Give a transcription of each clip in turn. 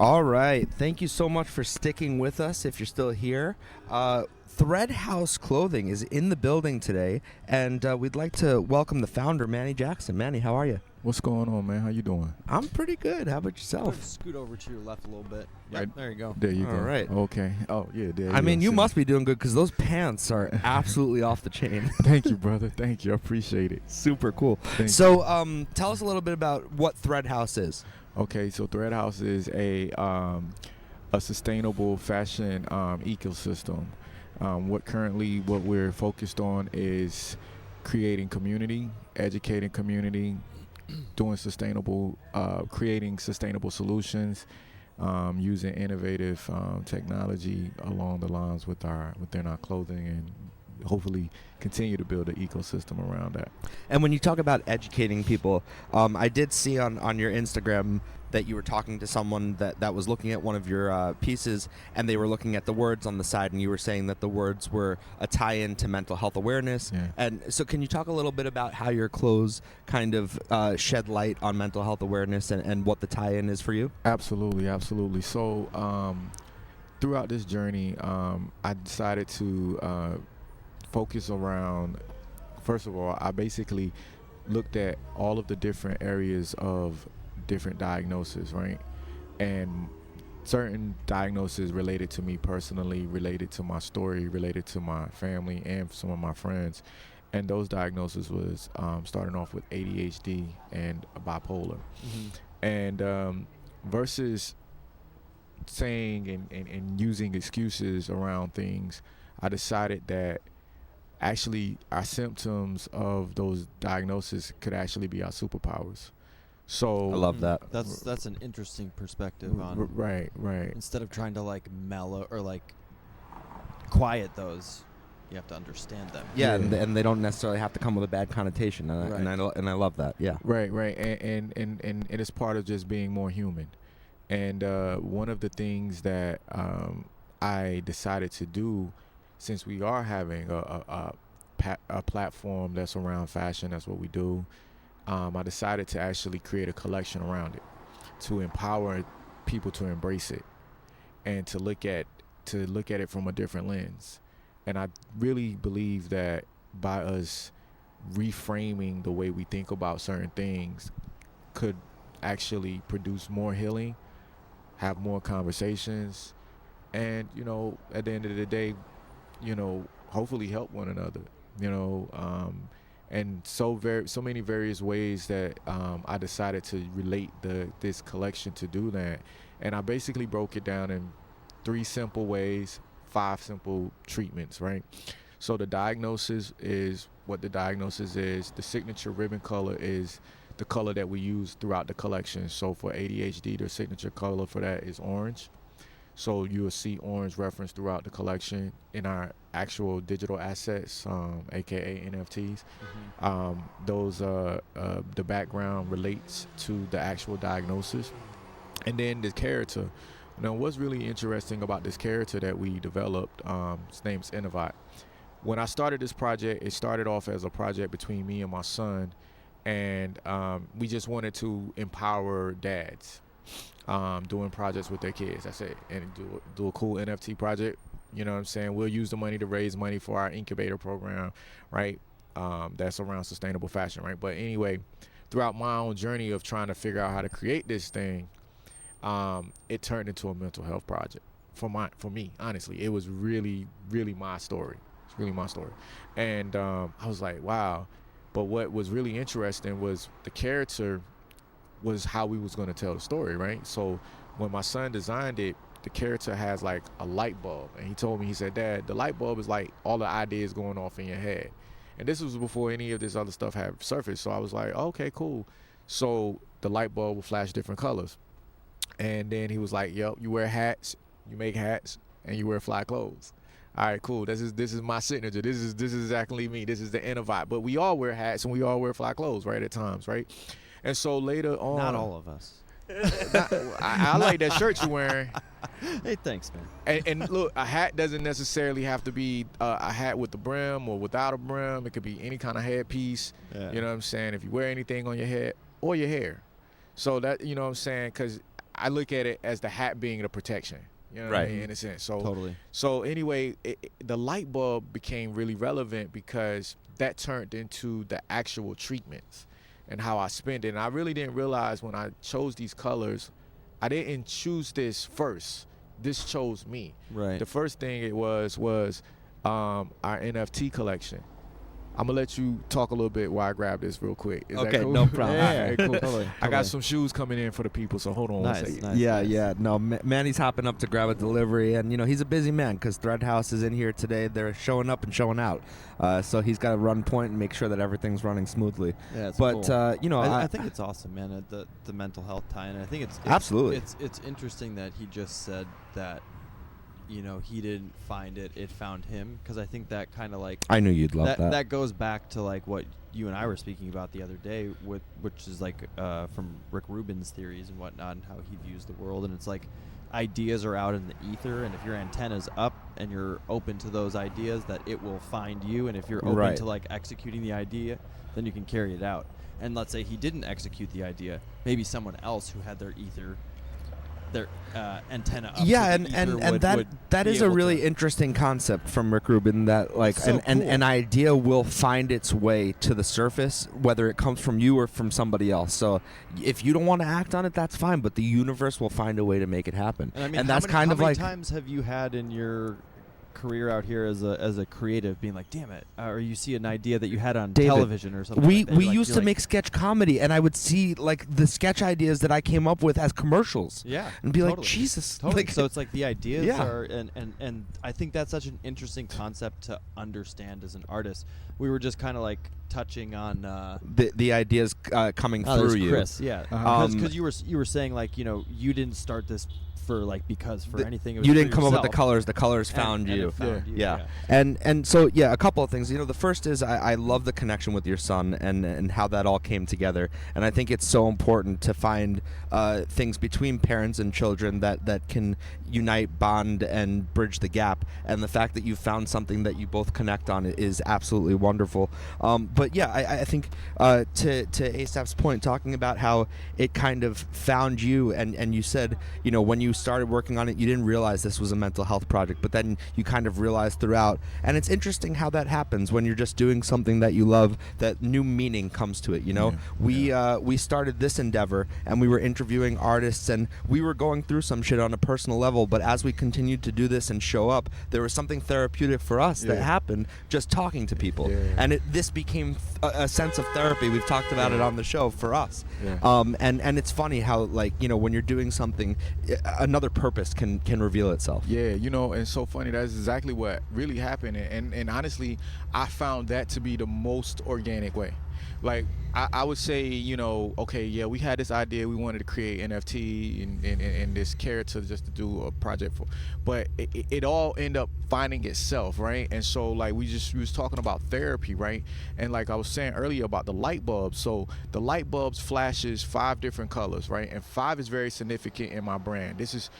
All right. Thank you so much for sticking with us if you're still here. Threadhouse Clothing is in the building today, and we'd like to welcome the founder, Manny Jackson. Manny, how are you? What's going on, man? How you doing? I'm pretty good. How about yourself? Scoot over to your left a little bit. Yep, Right. there you go. There you All go. right. Okay. Oh, yeah, there I mean, go. you See? must be doing good because those pants are absolutely off the chain. Thank you, brother. Thank you. I appreciate it. Super cool. Thank So, tell us a little bit about what Threadhouse is. Okay, so Threadhouse is a sustainable fashion ecosystem. What we're focused on is creating community, educating community, doing creating sustainable solutions, using innovative technology along the lines within our clothing, and hopefully continue to build an ecosystem around that. And when you talk about educating people, I did see on your Instagram that you were talking to someone that was looking at one of your pieces, and they were looking at the words on the side, and you were saying that the words were a tie-in to mental health awareness. Yeah. And so can you talk a little bit about how your clothes kind of shed light on mental health awareness and what the tie-in is for you? Absolutely, absolutely. So throughout this journey, I decided to focus around, first of all, I basically looked at all of the different areas of different diagnoses, right? And certain diagnoses related to me personally, related to my story, related to my family and some of my friends. And those diagnoses was starting off with ADHD and bipolar. Mm-hmm. And versus saying and using excuses around things, I decided that actually our symptoms of those diagnoses could actually be our superpowers. So I love that. That's an interesting perspective on right. instead of trying to like mellow or like quiet those, you have to understand them. Yeah, and they don't necessarily have to come with a bad connotation, and I love that. Yeah. Right, and it is part of just being more human. And one of the things that I decided to do, since we are having a platform that's around fashion, that's what we do. I decided to actually create a collection around it, to empower people to embrace it, and to look at it from a different lens. And I really believe that by us reframing the way we think about certain things could actually produce more healing, have more conversations, and at the end of the day, hopefully help one another. And so many various ways that I decided to relate this collection to do that. And I basically broke it down in 3 simple ways, 5 simple treatments, right? So the diagnosis is what the diagnosis is. The signature ribbon color is the color that we use throughout the collection. So for ADHD, the signature color for that is orange. So you will see orange reference throughout the collection in our actual digital assets, aka NFTs. Mm-hmm. The background relates to the actual diagnosis. And then the character. Now, what's really interesting about this character that we developed, his name's Innovat. When I started this project, it started off as a project between me and my son, and we just wanted to empower dads. Doing projects with their kids, that's it, and do a cool NFT project. You know what I'm saying? We'll use the money to raise money for our incubator program, right? That's around sustainable fashion, right? But anyway, throughout my own journey of trying to figure out how to create this thing, it turned into a mental health project for me. Honestly, it was really, really my story. It's really my story, and I was like, wow. But what was really interesting was the character was how we was going to tell the story, right? So when my son designed it, the character has like a light bulb, and he told me, he said, "Dad, the light bulb is like all the ideas going off in your head." And this was before any of this other stuff had surfaced. So I was like, okay, cool. So the light bulb will flash different colors. And then he was like, "Yep, you wear hats, you make hats, and you wear fly clothes." All right, cool. This is my signature. This is exactly me. This is the Innovat. But we all wear hats and we all wear fly clothes, right, at times, right? And so later on, Not all of us. I like that shirt you're wearing. Hey, thanks, man. And look, a hat doesn't necessarily have to be a hat with the brim or without a brim. It could be any kind of headpiece. Yeah. You know what I'm saying? If you wear anything on your head or your hair. So that, you know what I'm saying? Because I look at it as the hat being the protection. You know what I Right. mean, in a sense. So Totally. So anyway, the light bulb became really relevant because that turned into the actual treatments and how I spend it. And I really didn't realize when I chose these colors, I didn't choose this first. This chose me. Right. The first thing it was our NFT collection. I'm gonna let you talk a little bit while I grab this real quick. Is that Okay, cool? no problem. Yeah, all right, cool. Totally. I got some shoes coming in for the people, so hold on one Nice. second. Nice. Yeah, nice. yeah. No, Manny's hopping up to grab a delivery, and he's a busy man because Threadhausco is in here today. They're showing up and showing out, so he's got to run point and make sure that everything's running smoothly. Yeah, it's But cool. I think it's awesome, man. The mental health tie, and I think it's Absolutely. it's interesting that he just said that. He didn't find it; it found him. Because I think that kind of like I knew you'd love that. That goes back to like what you and I were speaking about the other day, which is like from Rick Rubin's theories and whatnot, and how he views the world. And it's like ideas are out in the ether, and if your antenna's up and you're open to those ideas, that it will find you. And if you're open Right. to like executing the idea, then you can carry it out. And let's say he didn't execute the idea, maybe someone else who had their antenna up. Yeah, to the and ether that be is a able really to- interesting concept from Rick Rubin, that like So cool. an idea will find its way to the surface, whether it comes from you or from somebody else. So if you don't want to act on it, that's fine, but the universe will find a way to make it happen. And I mean, that's how kind of many like times have you had in your career out here as a creative being like, damn it, or you see an idea that you had on David, television or something we like that, we you're like- used you're to like, make sketch comedy, and I would see like the sketch ideas that I came up with as commercials, yeah, and be like, totally. Jesus, Totally. like, So it's like the ideas Yeah. are, and I think that's such an interesting concept to understand as an artist. We were just kind of like touching on the ideas coming through there's you. Chris, yeah, Uh-huh. because you were saying like you didn't start this for anything. It was You for didn't come up with the yourself. the colors And- found and you. it found you, Yeah. And so a couple of things. The first is I love the connection with your son and how that all came together. And I think it's so important to find things between parents and children that can unite, bond, and bridge the gap. And the fact that you found something that you both connect on is absolutely wonderful. But yeah, I think to Asap's point, talking about how it kind of found you, and you said, when you started working on it, you didn't realize this was a mental health project, but then you kind of realized throughout. And it's interesting how that happens when you're just doing something that you love, that new meaning comes to it. We started this endeavor, and we were interviewing artists, and we were going through some shit on a personal level, but as we continued to do this and show up, there was something therapeutic for us that happened just talking to people. And this became a sense of therapy. We've talked about it on the show for us. And it's funny how when you're doing something, another purpose can reveal itself. Yeah, and so funny. That's exactly what really happened. And honestly, I found that to be the most organic way. Like, I would say, okay, yeah, we had this idea. We wanted to create NFT and this character just to do a project for. But it all ended up finding itself, right? And so, like, we was talking about therapy, right? And like I was saying earlier about the light bulbs. So the light bulbs flashes 5 different colors, right? And 5 is very significant in my brand. This is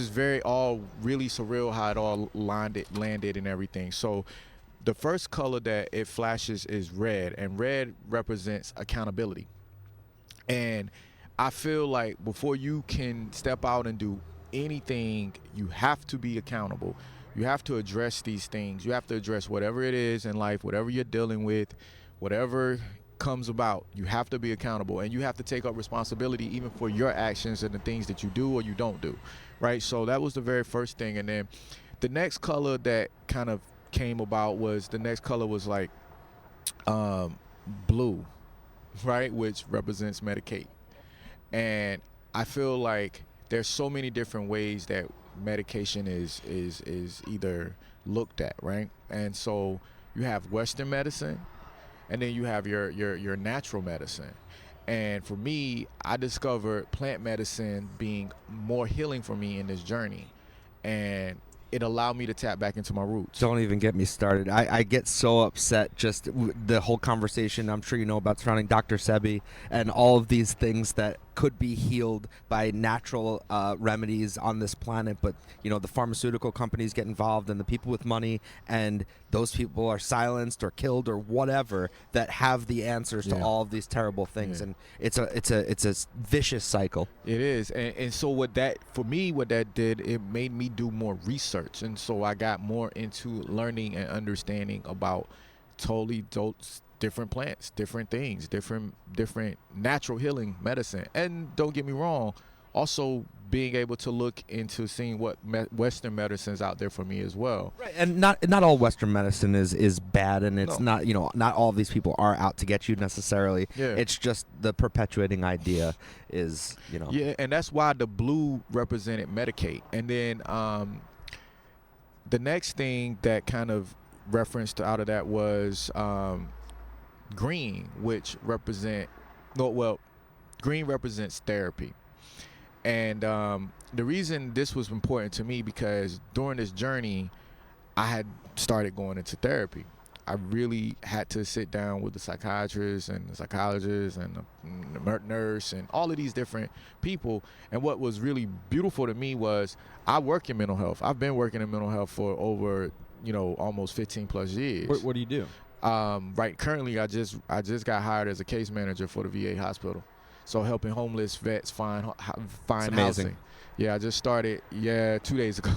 very all really surreal how it all landed and everything. So the first color that it flashes is red, and red represents accountability. And I feel like before you can step out and do anything, you have to be accountable. You have to address these things. You have to address whatever it is in life, whatever you're dealing with, whatever comes about. You have to be accountable, and you have to take up responsibility even for your actions and the things that you do or you don't do, right? So that was the very first thing. And then the next color that kind of came about was like blue, right, which represents medicate. And I feel like there's so many different ways that medication is either looked at, right? And so you have Western medicine, and then you have your natural medicine. And for me, I discovered plant medicine being more healing for me in this journey, and it allowed me to tap back into my roots. Don't even get me started. I get so upset just the whole conversation I'm sure you know about surrounding Dr. Sebi and all of these things that could be healed by natural remedies on this planet, but the pharmaceutical companies get involved and the people with money, and those people are silenced or killed or whatever, that have the answers to all of these terrible things. And it's a vicious cycle. It is. And so what that did, it made me do more research, and so I got more into learning and understanding about totally different plants, different things, different natural healing medicine. And don't get me wrong, also being able to look into seeing what Western medicine's out there for me as well. Right, and not all Western medicine is bad, and it's not not all of these people are out to get you necessarily. Yeah. It's just the perpetuating idea is Yeah, and that's why the blue represented Medicaid, and then the next thing that kind of referenced out of that was green, which green represents therapy. And the reason this was important to me, because during this journey, I had started going into therapy. I really had to sit down with the psychiatrist and the psychologist and the nurse and all of these different people. And what was really beautiful to me was I work in mental health. I've been working in mental health for over, almost 15 plus years. What do you do? Right. Currently, I just got hired as a case manager for the VA hospital. So helping homeless vets find housing. Yeah, I just started 2 days ago,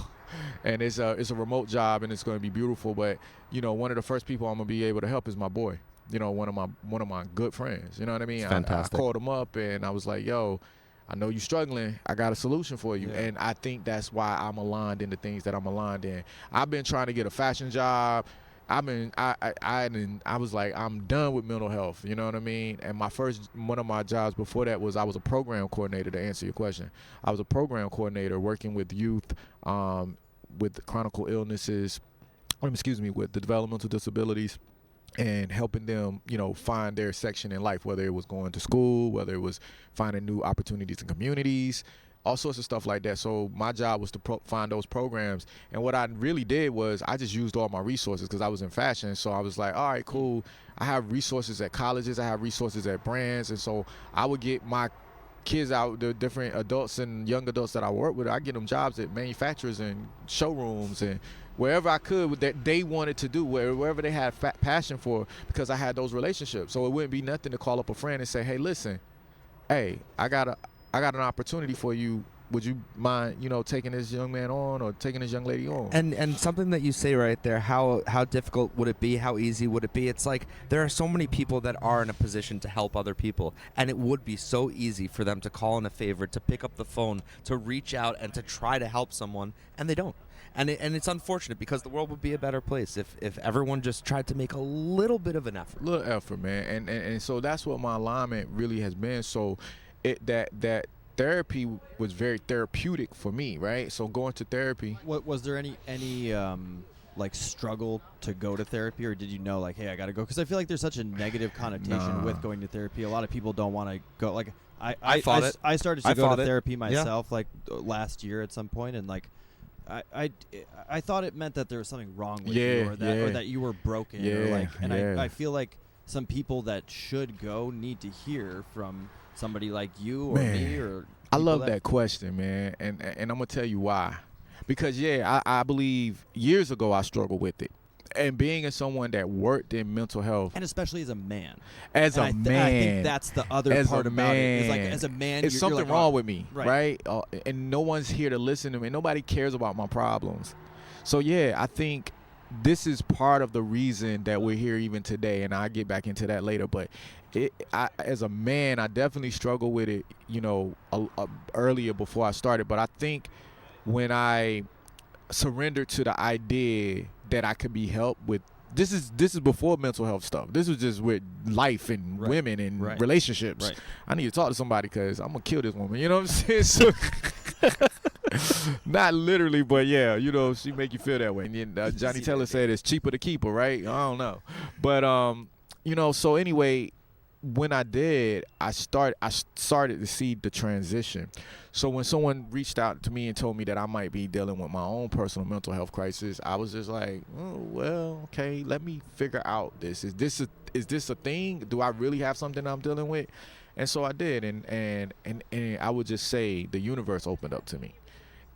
and it's a remote job, and it's going to be beautiful. But one of the first people I'm gonna be able to help is my boy. One of my good friends. You know what I mean? It's fantastic. I called him up and I was like, "Yo, I know you're struggling. I got a solution for you." And I think that's why I'm aligned in the things that I'm aligned in. I've been trying to get a fashion job. I was like, I'm done with mental health, you know what I mean? And one of my jobs before that was I was a program coordinator, to answer your question. I was a program coordinator working with youth with chronic illnesses, with the developmental disabilities, and helping them, find their section in life, whether it was going to school, whether it was finding new opportunities in communities, all sorts of stuff like that. So my job was to find those programs. And what I really did was I just used all my resources because I was in fashion. So I was like, all right, cool. I have resources at colleges. I have resources at brands. And so I would get my kids out, the different adults and young adults that I work with, I get them jobs at manufacturers and showrooms and wherever I could that they wanted to do, wherever they had passion for, because I had those relationships. So it wouldn't be nothing to call up a friend and say, hey, listen, I got an opportunity for you. Would you mind, taking this young man on or taking this young lady on? And something that you say right there, how difficult would it be? How easy would it be? It's like there are so many people that are in a position to help other people, and it would be so easy for them to call in a favor, to pick up the phone, to reach out and to try to help someone, and they don't. And it's unfortunate, because the world would be a better place if everyone just tried to make a little bit of an effort. Little effort, man. And so that's what my alignment really has been. So that therapy was very therapeutic for me, right? So going to therapy. Was there any like struggle to go to therapy, or did you know, like, hey, I got to go? Because I feel like there's such a negative connotation with going to therapy. A lot of people don't want to go. Like I started to go to therapy myself like last year at some point, and like I thought it meant that there was something wrong with you, or that you were broken, or like. And I feel like some people that should go need to hear from somebody like you or me, or I love that question, man, and I'm gonna tell you why. Because I believe years ago I struggled with it, and being as someone that worked in mental health, and especially as a man, I think that's the other part about it. Is like, as a man, it's something wrong with me, right? And no one's here to listen to me. Nobody cares about my problems. So I think this is part of the reason that we're here even today, and I'll get back into that later. But as a man, I definitely struggle with it, earlier before I started. But I think when I surrendered to the idea that I could be helped with, this is before mental health stuff. This was just with life and women and relationships. Right. I need to talk to somebody because I'm gonna kill this woman. You know what I'm saying? So, not literally, but she make you feel that way. And then Johnny Taylor said it's cheaper to keep her, right? I don't know, but so anyway, when I did, I started to see the transition. So when someone reached out to me and told me that I might be dealing with my own personal mental health crisis, I was just like, oh, well, okay, let me figure out this. Is this a thing? Do I really have something I'm dealing with? And so I did, and I would just say the universe opened up to me.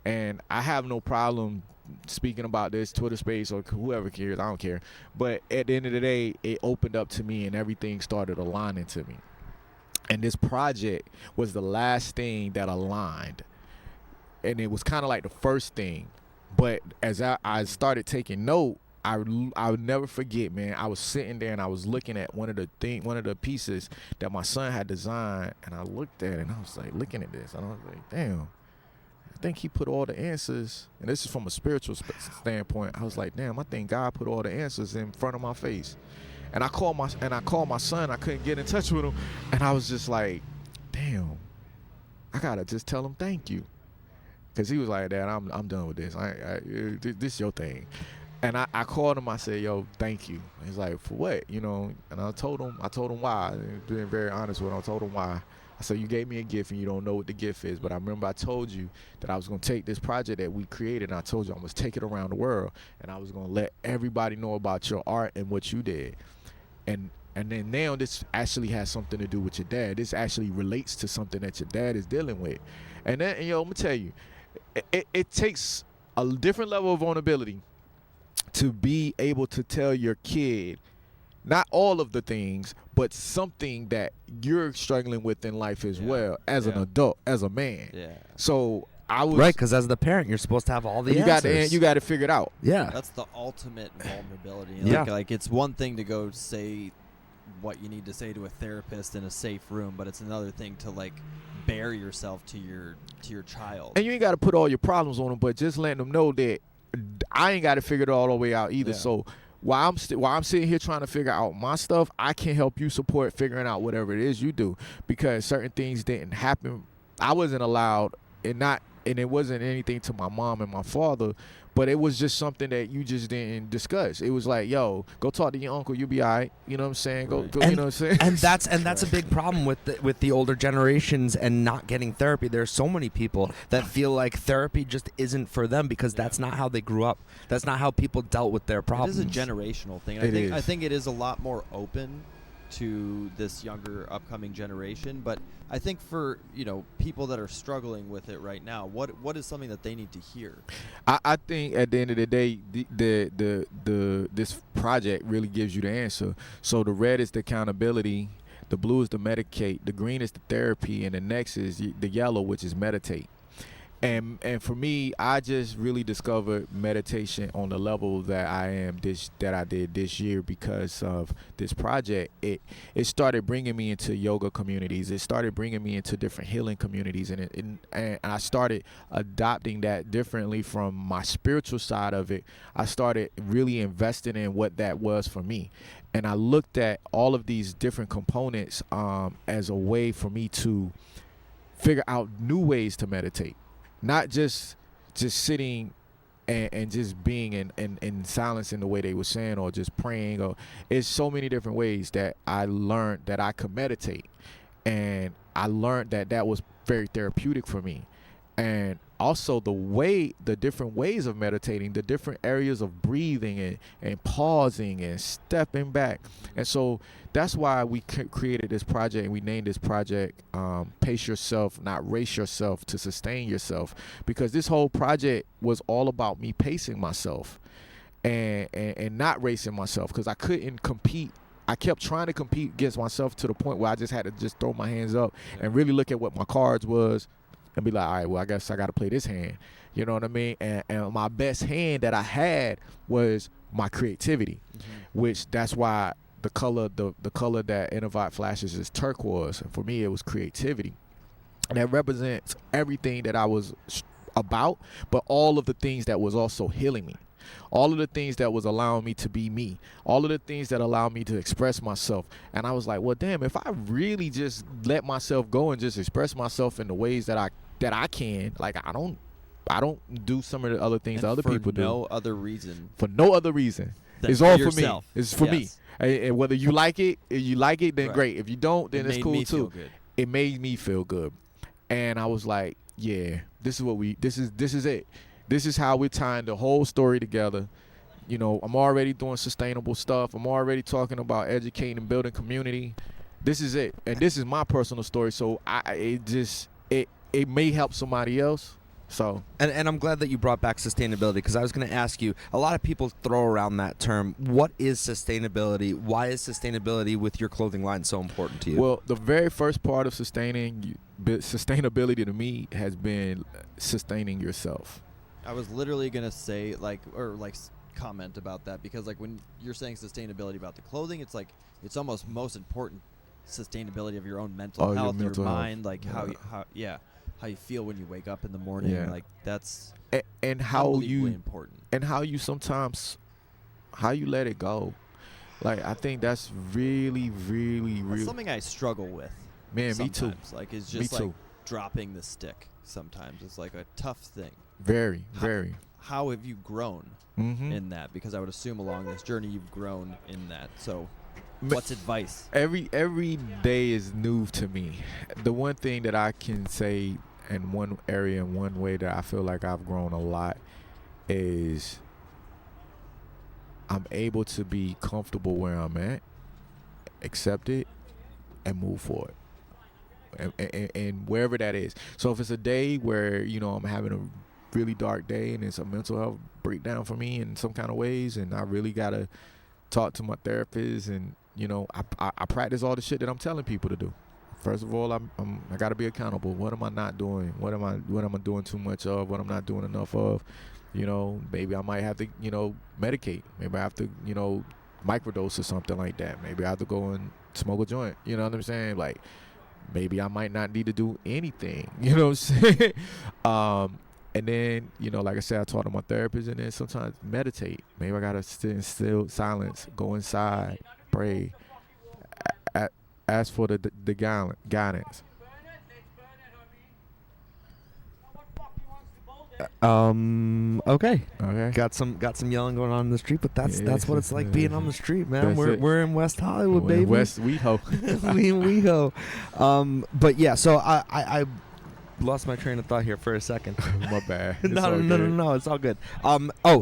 And I have no problem speaking about this Twitter space or whoever cares, I don't care. But at the end of the day, it opened up to me and everything started aligning to me. And this project was the last thing that aligned. And it was kind of like the first thing. But as I started taking note, I would never forget, man. I was sitting there and I was looking at one of the pieces that my son had designed, and I looked at it and I was like looking at this, and I was like, damn, I think he put all the answers, and this is from a spiritual standpoint. I was like, damn, I think God put all the answers in front of my face. And I called my son. I couldn't get in touch with him, and I was just like, damn, I gotta just tell him thank you, because he was like, Dad, I'm done with this. This is your thing. And I called him. I said, yo, thank you. He's like, for what? And I told him why. Being very honest with him, I told him why. I said, you gave me a gift and you don't know what the gift is, but I remember I told you that I was going to take this project that we created, and I told you I was take it around the world, and I was going to let everybody know about your art and what you did. And then now this actually has something to do with your dad. This actually relates to something that your dad is dealing with. And then, I'm going to tell you, it takes a different level of vulnerability to be able to tell your kid not all of the things, but something that you're struggling with in life as well, as an adult, as a man. Yeah. So I was right, because as the parent, you're supposed to have all the answers. You got to figure it out. Yeah, that's the ultimate vulnerability. Yeah, like it's one thing to go say what you need to say to a therapist in a safe room, but it's another thing to like bare yourself to your child. And you ain't got to put all your problems on them, but just letting them know that I ain't got to figure it all the way out either. Yeah. So while I'm sitting here trying to figure out my stuff, I can help you support figuring out whatever it is you do, because certain things didn't happen. I wasn't allowed, and it wasn't anything to my mom and my father, but it was just something that you just didn't discuss. It was like, yo, go talk to your uncle, you'll be all right. You know what I'm saying? Go and, you know what I'm saying? And that's a big problem with the older generations and not getting therapy. There's so many people that feel like therapy just isn't for them because that's not how they grew up. That's not how people dealt with their problems. It is a generational thing. I think it is a lot more open to this younger upcoming generation, but I think for people that are struggling with it right now, what is something that they need to hear? I think at the end of the day, this project really gives you the answer. So the red is the accountability, the blue is the medicate, the green is the therapy, and the next is the yellow, which is meditate. And for me, I just really discovered meditation on the level that I did this year because of this project. It started bringing me into yoga communities. It started bringing me into different healing communities, and I started adopting that differently from my spiritual side of it. I started really investing in what that was for me, and I looked at all of these different components as a way for me to figure out new ways to meditate. Not just sitting and just being in silence in the way they were saying, or just praying, or it's so many different ways that I learned that I could meditate, and I learned that was very therapeutic for me. And also the different ways of meditating, the different areas of breathing and pausing and stepping back. And so that's why we created this project, and we named this project Pace Yourself, Not Race Yourself, to sustain yourself. Because this whole project was all about me pacing myself and not racing myself, because I couldn't compete. I kept trying to compete against myself to the point where I just had to just throw my hands up and really look at what my cards was and be like, all right, well, I guess I got to play this hand. You know what I mean? And my best hand that I had was my creativity, which that's why the color that Innovate flashes is turquoise. And for me, it was creativity. And that represents everything that I was about, but all of the things that was also healing me. All of the things that was allowing me to be me. All of the things that allowed me to express myself. And I was like, well, damn, if I really just let myself go and just express myself in the ways that I can, like I don't do some of the other things that other people do. For no other reason. For no other reason. It's all for me. It's for me. And whether you like it, then great. If you don't, then it's cool too. It made me feel good. And I was like, yeah, this is it. This is how we're tying the whole story together. I'm already doing sustainable stuff. I'm already talking about educating and building community. this is it, and this is my personal story. So it may help somebody else. So and I'm glad that you brought back sustainability, because I was going to ask you, a lot of people throw around that term. What is sustainability? Why is sustainability with your clothing line so important to you? Well, the very first part of sustainability to me has been sustaining yourself. I was literally gonna say comment about that, because like when you're saying sustainability about the clothing, it's like it's almost most important sustainability of your own mental health, your mind, like how you feel when you wake up in the morning. Yeah. Like that's and how you important, and how you sometimes how you let it go. Like I think that's really, really, that's really something I struggle with. Man, sometimes. me too. Like it's just Me like too. dropping the stick. Sometimes it's like a tough thing. Very. How have you grown Mm-hmm. in that? Because I would assume along this journey you've grown in that. So what's advice? Every day is new to me. The one thing that I can say in one area, in one way that I feel like I've grown a lot is I'm able to be comfortable where I'm at, accept it, and move forward. And wherever that is. So if it's a day where, I'm having a really dark day and it's a mental health breakdown for me in some kind of ways, and I really got to talk to my therapist, and, I practice all the shit that I'm telling people to do. First of all, I got to be accountable. What am I not doing? What am I doing too much of? What I'm not doing enough of? Maybe I might have to, medicate. Maybe I have to, microdose or something like that. Maybe I have to go and smoke a joint. You know what I'm saying? Like, maybe I might not need to do anything. You know what I'm saying? And then, like I said, I talk to my therapist, and then sometimes meditate. Maybe I got to sit in still silence, go inside, pray, ask for the guidance. Okay. Okay. Got some yelling going on in the street, but that's what it's like being on the street, man. That's it. We're in West Hollywood, We're baby. in West WeHo. we in WeHo. But yeah, so I lost my train of thought here for a second. My bad. No, it's all good.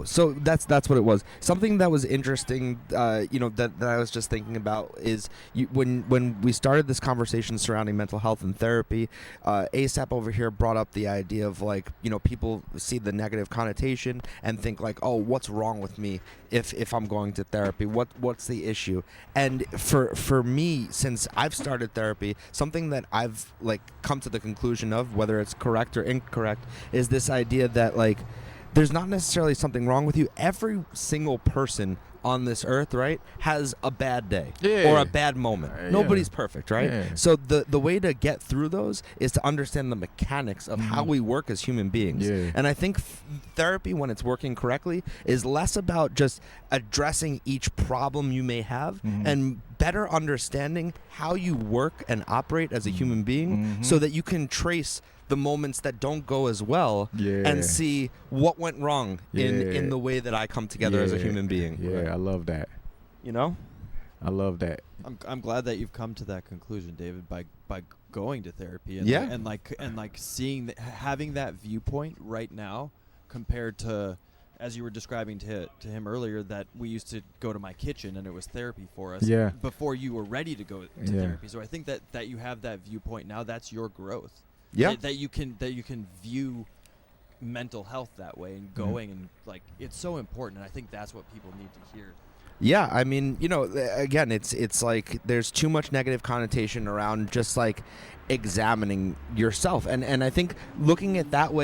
So that's what it was. Something that was interesting, that I was just thinking about is when we started this conversation surrounding mental health and therapy, ASAP over here brought up the idea of like, people see the negative connotation and think like, oh, what's wrong with me if I'm going to therapy? What's the issue? And for me, since I've started therapy, something that I've like come to the conclusion of, whether it's correct or incorrect, is this idea that like there's not necessarily something wrong with you. Every single person on this earth, right, has a bad day or a bad moment. Nobody's perfect, right? Yeah. So the way to get through those is to understand the mechanics of how we work as human beings. Yeah. And I think therapy, when it's working correctly, is less about just addressing each problem you may have and better understanding how you work and operate as a human being so that you can trace the moments that don't go as well and see what went wrong in the way that I come together as a human being. Yeah, I love that. I love that. I'm glad that you've come to that conclusion, David, by going to therapy and and seeing having that viewpoint right now compared to, as you were describing to him earlier, that we used to go to my kitchen and it was therapy for us before you were ready to go to therapy. So I think that you have that viewpoint now. That's your growth. Yeah. That you can view mental health that way and going and like it's so important, and I think that's what people need to hear. Yeah, I mean, again, it's like there's too much negative connotation around just like examining yourself, and I think looking at it that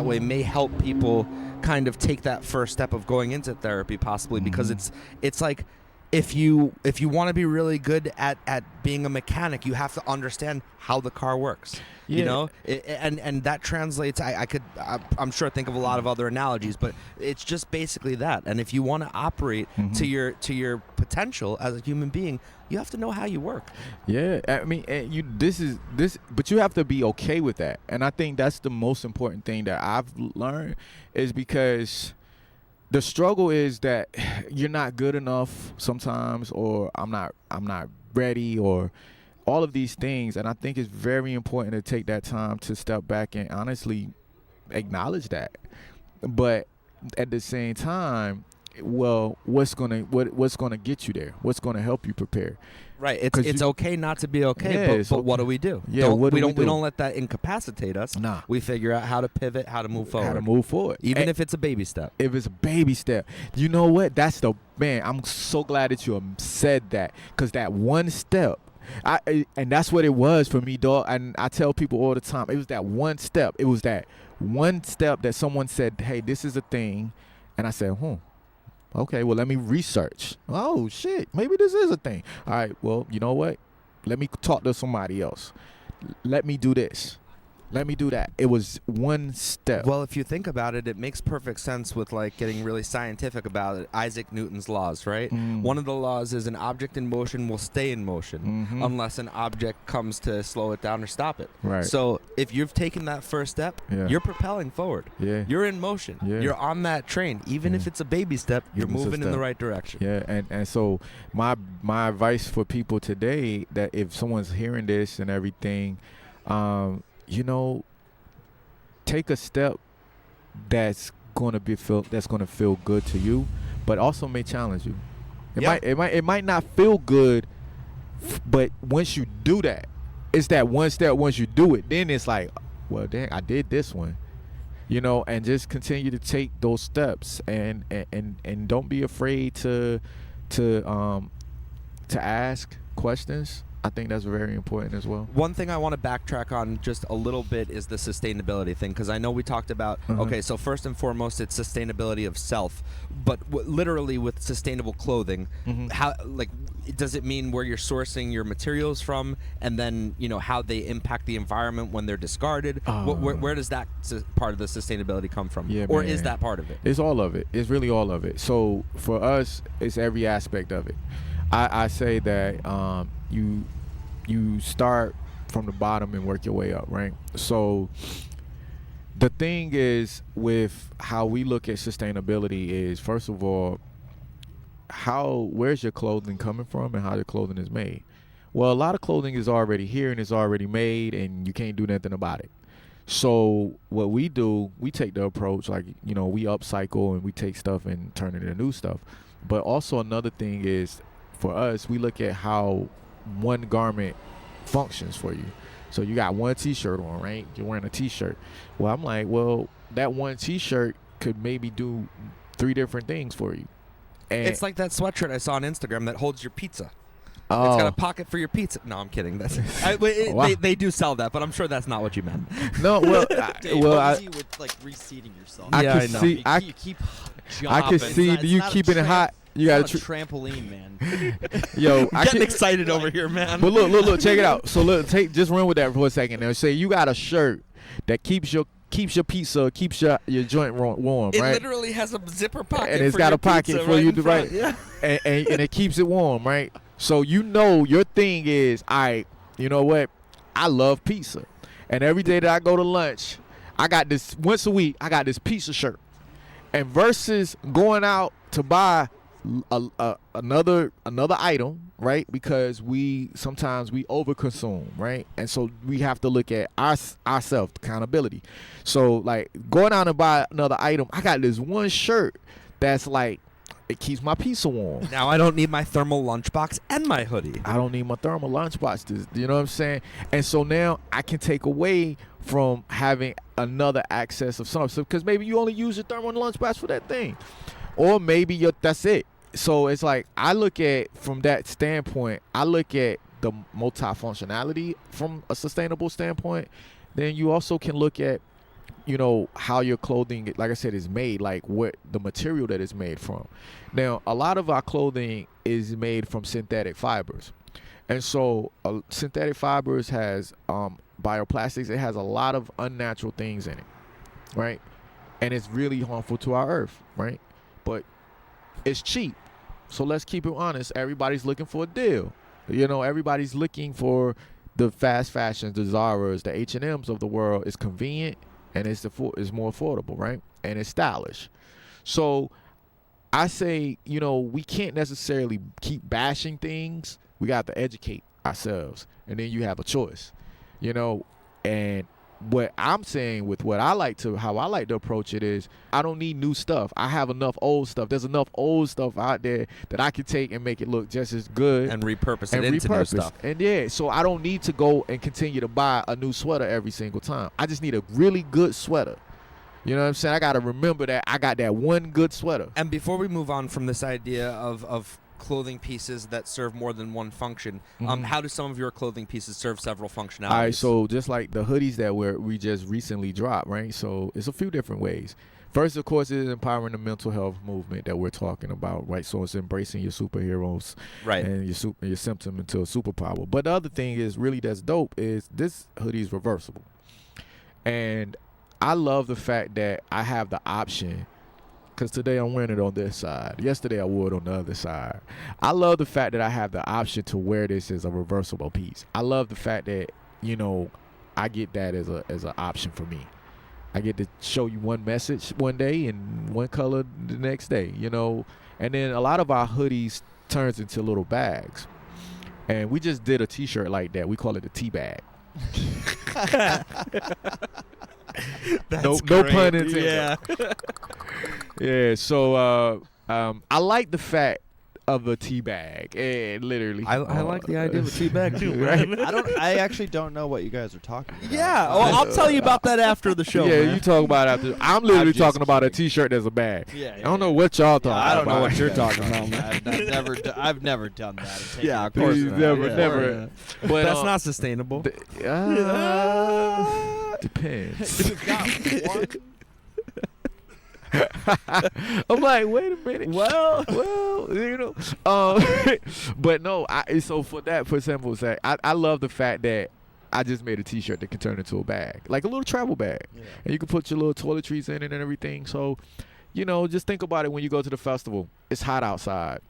way may help people kind of take that first step of going into therapy, possibly because it's like if you want to be really good at being a mechanic, you have to understand how the car works. And that translates. I'm sure think of a lot of other analogies, but it's just basically that. And if you want to operate to your potential as a human being, you have to know how you work. Yeah, I mean, but you have to be okay with that. And I think that's the most important thing that I've learned, is because the struggle is that you're not good enough sometimes, or I'm not ready, or all of these things. And I think it's very important to take that time to step back and honestly acknowledge that. But at the same time, well, what's gonna get you there? What's gonna help you prepare? Right. It's okay not to be okay, Yeah, but what do we do? Yeah, we don't let that incapacitate us. Nah. We figure out how to pivot, how to move forward. How to move forward. Even if it's a baby step. If it's a baby step. You know what? That's the man. I'm so glad that you said that, because that one step, and that's what it was for me, dog. And I tell people all the time, it was that one step. It was that one step that someone said, hey, this is a thing. And I said, okay, well, let me research. Oh, shit, maybe this is a thing. All right, well, you know what? Let me talk to somebody else. Let me do this. Let me do that. It was one step. Well, if you think about it, it makes perfect sense with like getting really scientific about it. Isaac Newton's laws, right? One of the laws is an object in motion will stay in motion unless an object comes to slow it down or stop it. Right. So if you've taken that first step, you're propelling forward. Yeah. You're in motion. Yeah. You're on that train. Even if it's a baby step, you're moving in the right direction. Yeah, and so my advice for people today, that if someone's hearing this and everything, you know, take a step that's gonna feel good to you, but also may challenge you. It might not feel good, but once you do that, it's that one step. Once you do it, then it's like, well, dang, I did this one, you know. And just continue to take those steps, and don't be afraid to ask questions. I think that's very important as well. One thing I want to backtrack on just a little bit is the sustainability thing, because I know we talked about, okay, so first and foremost, it's sustainability of self, but literally with sustainable clothing, how, like, does it mean where you're sourcing your materials from, and then, you know, how they impact the environment when they're discarded? Where does that part of the sustainability come from? Yeah, or man. is that part of it? It's all of it. It's really all of it. So for us, it's every aspect of it. I say that you start from the bottom and work your way up, right? So the thing is with how we look at sustainability is, first of all, where's your clothing coming from and how your clothing is made? Well, a lot of clothing is already here and it's already made, and you can't do nothing about it. So what we do, we take the approach, like, you know, we upcycle and we take stuff and turn it into new stuff. But also another thing is, for us, we look at how one garment functions for you. So you got one t-shirt on, right? You're wearing a t-shirt. Well, I'm like, well, that one t-shirt could maybe do 3 different things for you. And It's like that sweatshirt I saw on Instagram that holds your pizza. Oh. It's got a pocket for your pizza. No, I'm kidding. That's Wow. they do sell that, but I'm sure that's not what you meant. No, well, Dave, what was you with like reseating yourself? I Yeah, can I know. see. You keep I can jumping. see It's you not a keeping it hot. You got It's to. not a trampoline, man. Yo, I Getting can. excited over here, man. But look, check it out. So look, just run with that for a second. Now, say you got a shirt that keeps your pizza, keeps your joint warm, It right? literally has a zipper pocket, And it's for got your a pocket pizza for you in to front. write. Yeah. and it keeps it warm, right? So you know your thing is, you know what? I love pizza, and every day that I go to lunch, I got this once a week. I got this pizza shirt, and versus going out to buy another item, right? Because sometimes we overconsume, right? And so we have to look at ourselves, accountability. So like going out and buy another item, I got this one shirt that's like, it keeps my pizza warm. Now I don't need my thermal lunchbox and my hoodie. I don't need my thermal lunchbox. You know what I'm saying? And so now I can take away from having another access of something, because maybe you only use your thermal lunchbox for that thing, or maybe that's it. So it's like, I look at, from that standpoint, I look at the multifunctionality from a sustainable standpoint. Then you also can look at, you know, how your clothing, like I said, is made, like what the material that it's made from. Now, a lot of our clothing is made from synthetic fibers. And so synthetic fibers has bioplastics. It has a lot of unnatural things in it, right? And it's really harmful to our earth, right? But it's cheap. So let's keep it honest. Everybody's looking for a deal. You know, everybody's looking for the fast fashions, the Zaras, the H&Ms of the world. It's convenient, and it's more affordable, right? And it's stylish. So I say, you know, we can't necessarily keep bashing things. We got to educate ourselves, and then you have a choice, you know. And what I'm saying with how I like to approach it is, I don't need new stuff. I have enough old stuff. There's enough old stuff out there that I can take and make it look just as good and repurpose it into new stuff. And yeah, so I don't need to go and continue to buy a new sweater every single time. I just need a really good sweater. You know what I'm saying? I got to remember that I got that one good sweater. And before we move on from this idea of clothing pieces that serve more than one function, how do some of your clothing pieces serve several functionalities? All right, so just like the hoodies that we just recently dropped, right? So it's a few different ways. First, of course, is empowering the mental health movement that we're talking about, right? So it's embracing your superheroes, right, and your symptom into a superpower. But the other thing is really that's dope is this hoodie is reversible, and I love the fact that I have the option. Because today I'm wearing it on this side. Yesterday I wore it on the other side. I love the fact that I have the option to wear this as a reversible piece. I love the fact that, you know, I get that as an option for me. I get to show you one message one day and one color the next day, you know. And then a lot of our hoodies turns into little bags. And we just did a t-shirt like that. We call it a tea bag. No pun intended. Yeah. Yeah, so I like the fact of a tea bag. Literally. I like the idea of a tea bag too, right? I actually don't know what you guys are talking about. Yeah, well, I'll tell you about that after the show. Yeah, man. you talk about it after. I'm literally talking about a t-shirt that's a bag. Yeah, I don't know what y'all talking about. I don't know what you're talking about, man. I've never done that. Yeah, of course not. Never. But that's not sustainable. Depends. I'm like, wait a minute. Well, you know. But no, so for example, I love the fact that I just made a t-shirt that can turn into a bag, like a little travel bag. Yeah. And you can put your little toiletries in it and everything. So, you know, just think about it when you go to the festival. It's hot outside.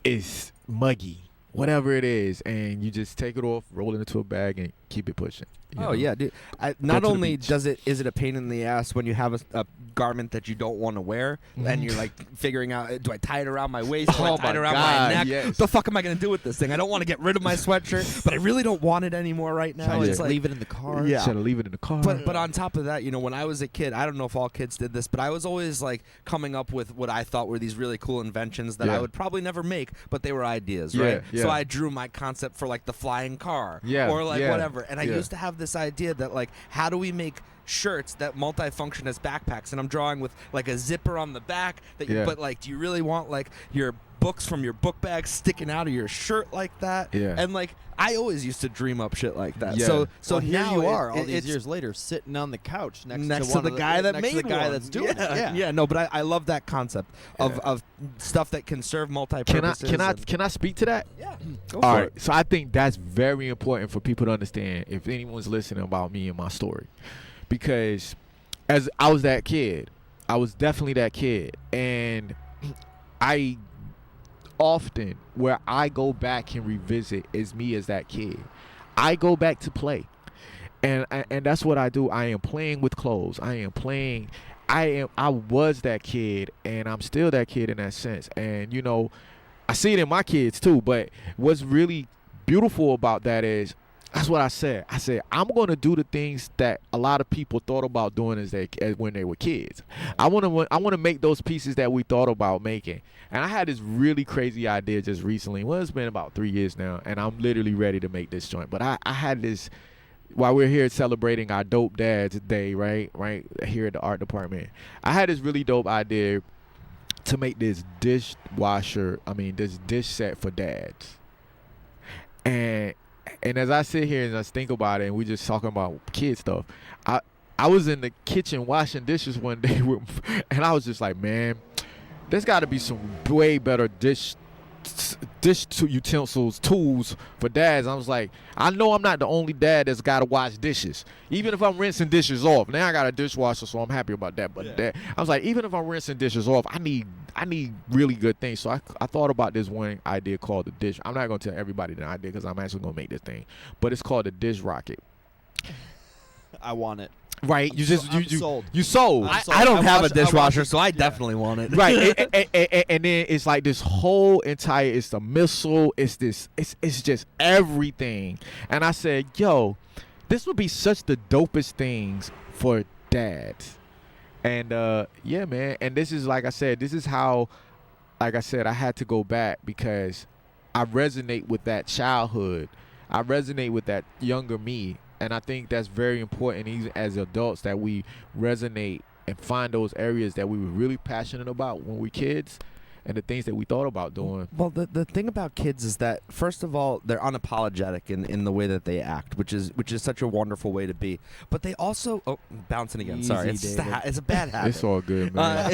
It's muggy. Whatever it is, and you just take it off, roll it into a bag, and keep it pushing. Oh yeah, dude. Not only is it a pain in the ass when you have a garment that you don't want to wear, and you're like figuring out, do I tie it around my waist? Do I tie it around my neck? Yes. What the fuck am I gonna do with this thing? I don't want to get rid of my sweatshirt, but I really don't want it anymore right now. It's like, leave it in the car. Yeah. Should I leave it in the car? But on top of that, you know, when I was a kid, I don't know if all kids did this, but I was always like coming up with what I thought were these really cool inventions that I would probably never make, but they were ideas, right? Yeah. So I drew my concept for like the flying car, or like whatever, and I used to have this idea that like, how do we make shirts that multifunction as backpacks? And I'm drawing with like a zipper on the back that you, but like, do you really want like your books from your book bag sticking out of your shirt like that? Yeah. And like, I always used to dream up shit like that. Yeah. So well, here now you are, all these it's years later, sitting on the couch next to the guy that made the guy one. that's doing it. Yeah. No, but I love that concept of stuff that can serve multi-purposes. Can I speak to that? Yeah. All right. So I think that's very important for people to understand if anyone's listening about me and my story, because as I was that kid, I was definitely that kid, and I often where I go back and revisit is me as that kid. I go back to play, and that's what I do. I am playing with clothes. I was that kid, and I'm still that kid in that sense. And you know, I see it in my kids too. But what's really beautiful about that is, that's what I said. I said, I'm going to do the things that a lot of people thought about doing as when they were kids. I want to make those pieces that we thought about making. And I had this really crazy idea just recently. Well, it's been about 3 years now, and I'm literally ready to make this joint. But I had this, while we're here celebrating our Dope Dads Day, right here at the art department, I had this really dope idea to make this dish set for dads. And as I sit here and I think about it, and we just talking about kid stuff, I was in the kitchen washing dishes one day, and I was just like, man, there's got to be some way better dish utensils, tools for dads. I was like, I know I'm not the only dad that's got to wash dishes. Even if I'm rinsing dishes off, now I got a dishwasher, so I'm happy about that. But I was like, even if I'm rinsing dishes off, I need really good things. So I thought about this one idea called the dish. I'm not going to tell everybody the idea because I'm actually going to make this thing, but it's called the dish rocket. I want it. right? You just I'm you sold. you sold. I don't have a watched- I dishwasher, watched- so I yeah. definitely want it. Right, and then it's like this whole entire. It's the missile. It's this. It's just everything. And I said, yo, this would be such the dopest things for dads. And yeah, man. And this is like I said. This is how, like I said, I had to go back because I resonate with that childhood. I resonate with that younger me. And I think that's very important, even as adults, that we resonate and find those areas that we were really passionate about when we were kids and the things that we thought about doing. Well, the thing about kids is that, first of all, they're unapologetic in the way that they act, which is such a wonderful way to be. But they also bouncing again. Sorry, Easy, it's just David. it's a bad habit. It's all good, man.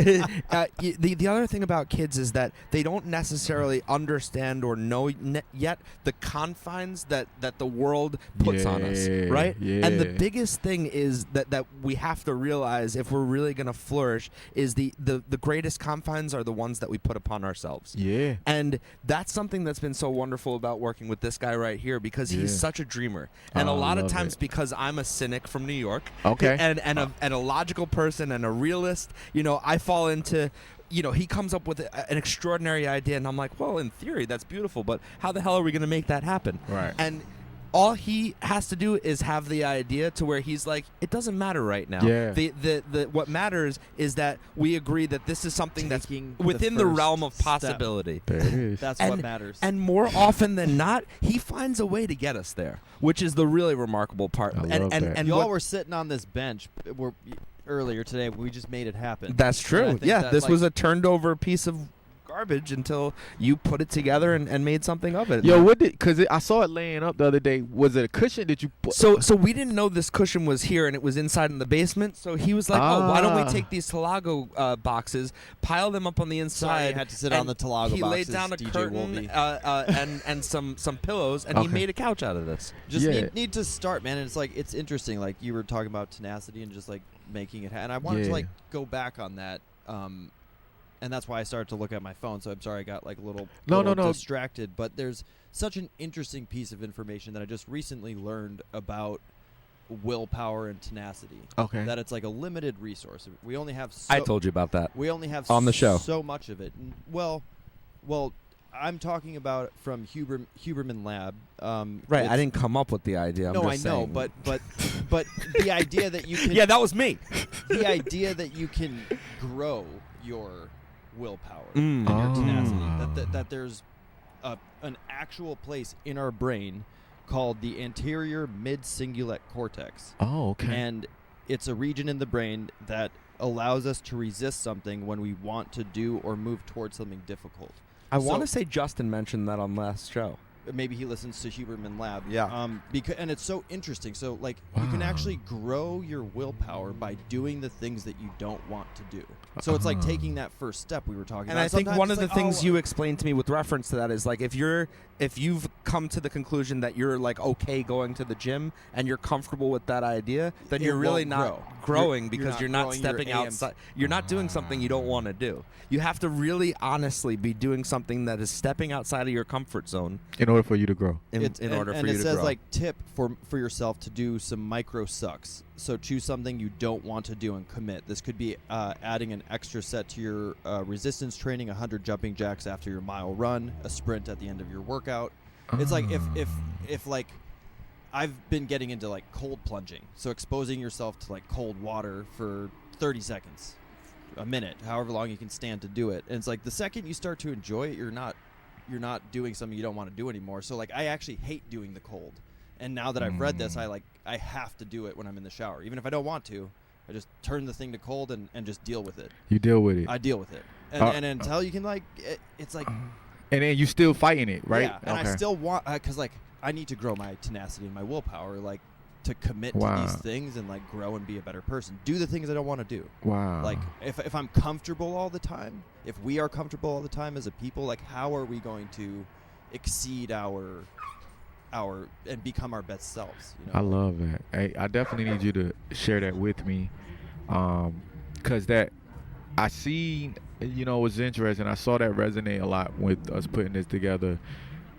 The other thing about kids is that they don't necessarily understand or know yet the confines that the world puts on us, Yeah, right? And the yeah. biggest thing is that we have to realize, if we're really going to flourish, is the greatest confines are the ones that we put upon ourselves. Yeah. And that's something that's been so wonderful about working with this guy right here, because he's Yeah. such a dreamer. And a I lot of love times, it. because I'm a cynic from New York, Okay. and a logical person and a realist, I fall into, he comes up with an extraordinary idea, and I'm like, well, in theory, that's beautiful, but how the hell are we going to make that happen? Right. And all he has to do is have the idea to where he's like, it doesn't matter right now. Yeah. The what matters is that we agree that this is something that's Taking within the the first realm of step. possibility. There it is. That's And- what matters. And more often than not, he finds a way to get us there, which is the really remarkable part. I and love and, that. and Y'all what- were sitting on this bench earlier today. We just made it happen. that's And I true. think Yeah, that, this like, was a turned over piece of garbage until you put it together and made something of it. Yo, what did? Cause I saw it laying up the other day. Was it a cushion? Did you put? So we didn't know this cushion was here, and it was inside in the basement. So he was like, "Oh, why don't we Ah. take these Talago boxes, pile them up on the inside?" Sorry, you had to sit on and the Talago He boxes, laid down a DJ curtain Wolby. and some pillows, and he Okay. made a couch out of this. Just Yeah. need to start, man. And it's interesting. Like you were talking about tenacity and just like making it happen. And I wanted to Yeah. like go back on that. And that's why I started to look at my phone. So I'm sorry I got like a little No. distracted. But there's such an interesting piece of information that I just recently learned about willpower and tenacity. Okay. That it's like a limited resource. We only have. I told you about that. We only have On the show. so much of it. Well, I'm talking about from Huberman Lab. Right, it's- I didn't come up with the idea. I'm No, I just know, saying. but the idea that you can yeah, that was me. the idea that you can grow your willpower Mm. and your Oh. tenacity. That there's an actual place in our brain called the anterior mid-cingulate cortex. Oh, okay. And it's a region in the brain that allows us to resist something when we want to do or move towards something difficult. I So- want to say Justin mentioned that on last show. Maybe he listens to Huberman Lab. Yeah. And it's so interesting. So like you can Wow. actually grow your willpower by doing the things that you don't want to do. So it's like taking that first step we were talking And about. I think Sometimes one of it's the like, things oh, you explained to me with reference to that is like if you've come to the conclusion that you're like okay going to the gym and you're comfortable with that idea, then It you're really won't not grow. growing You're because not you're not growing your stepping AMs. outside. You're not doing something you don't want to do. You have to really honestly be doing something that is stepping outside of your comfort zone in order for you to grow. in order for you it to says grow. like tip for yourself to do some micro sucks. So choose something you don't want to do and commit. This could be adding an extra set to your resistance training, 100 jumping jacks after your mile run, a sprint at the end of your workout. It's like if like I've been getting into like cold plunging, so exposing yourself to like cold water for 30 seconds, a minute, however long you can stand to do it. And it's like the second you start to enjoy it, you're not doing something you don't want to do anymore. So like I actually hate doing the cold. And now that I've read this, I have to do it when I'm in the shower. Even if I don't want to, I just turn the thing to cold and just deal with it. You deal with it. I deal with it. And until you can like it's like and then you still fighting it, right? yeah, and I still want because like I need to grow my tenacity and my willpower, like to commit to Wow. these things and like grow and be a better person. Do the things I don't want to do. Wow. Like if I'm comfortable all the time, if we are comfortable all the time as a people, like how are we going to exceed our and become our best selves? You know? I love that. I definitely need you to share that with me, because that I see, it's interesting. I saw that resonate a lot with us putting this together,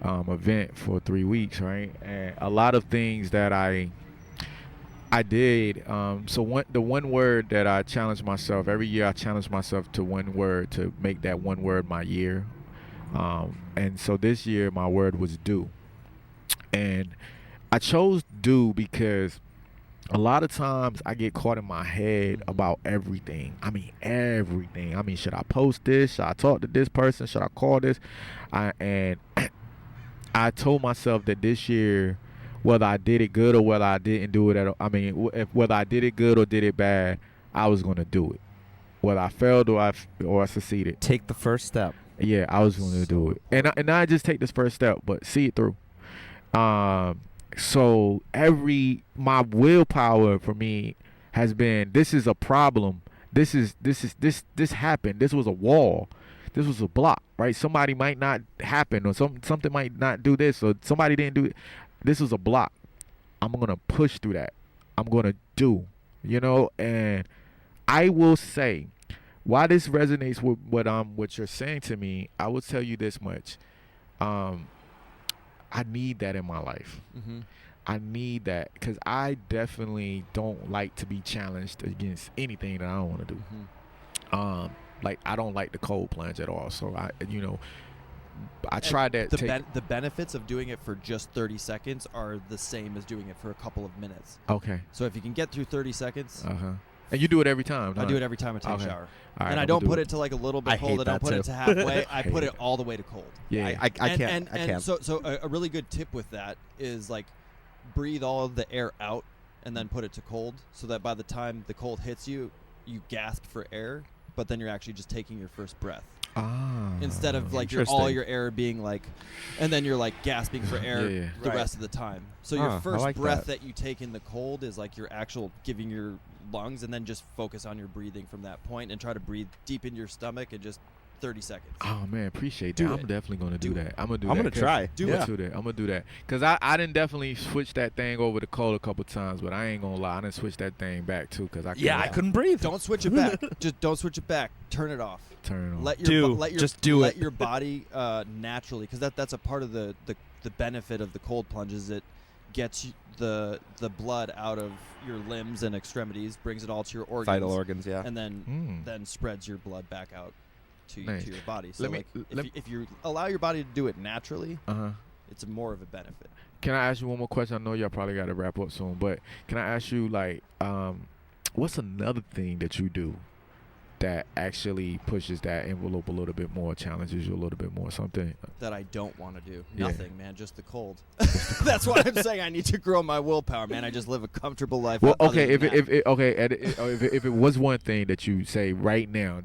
event for 3 weeks, right? And a lot of things that I did. So the one word that I challenge myself every year, I challenge myself to one word, to make that one word my year. And so this year my word was do. And I chose do because a lot of times I get caught in my head about everything. I mean, everything. I mean, should I post this? Should I talk to this person? Should I call this? And I told myself that this year, whether I did it good or whether I didn't do it at all, I mean, whether I did it good or did it bad, I was going to do it. Whether I failed or I succeeded. Take the first step. Yeah, I was going to do it. And I just take this first step, but see it through. So my willpower for me has been, this is a problem. This happened. This was a wall. This was a block, right? Somebody might not happen, or something might not do this, or somebody didn't do it. This was a block. I'm going to push through that. I'm going to do, and I will say, why this resonates with what you're saying to me, I will tell you this much. I need that in my life. Mm-hmm. I need that because I definitely don't like to be challenged against anything that I don't want to do. Mm-hmm. Like I don't like the cold plunge at all. So I tried that. The benefits of doing it for just 30 seconds are the same as doing it for a couple of minutes. Okay. So if you can get through 30 seconds. And you do it every time? I do it every time I take a shower. Right, and I don't put it to like a little bit cold. I don't put it to halfway. I put it all the way to cold. Yeah. I can't. I can't. So a really good tip with that is like breathe all of the air out and then put it to cold, so that by the time the cold hits you, you gasp for air, but then you're actually just taking your first breath. Instead of like all your air being like, and then you're like gasping for air the rest of the time. So your first breath that you take in the cold is like your actual giving your lungs, and then just focus on your breathing from that point and try to breathe deep into your stomach and just 30 seconds. Oh man, appreciate that. I'm definitely gonna do that. I'm gonna do that. I'm gonna try. I'm gonna do that because I didn't definitely switch that thing over to cold a couple times, but I ain't gonna lie, I didn't switch that thing back too because I couldn't breathe. Don't switch it back. Just don't switch it back. Turn it off. Turn it on. Let your body naturally, because that's a part of the benefit of the cold plunge is it gets the blood out of your limbs and extremities, brings it all to your organs, vital organs, and then spreads your blood back out to your body. So if you allow your body to do it naturally, it's more of a benefit. Can I ask you one more question? I know y'all probably got to wrap up soon, but can I ask you what's another thing that you do that actually pushes that envelope a little bit more, challenges you a little bit more, something that I don't want to do? Nothing, man, just the cold. That's why I'm saying I need to grow my willpower, man. I just live a comfortable life. Well, okay, if it was one thing that you say right now,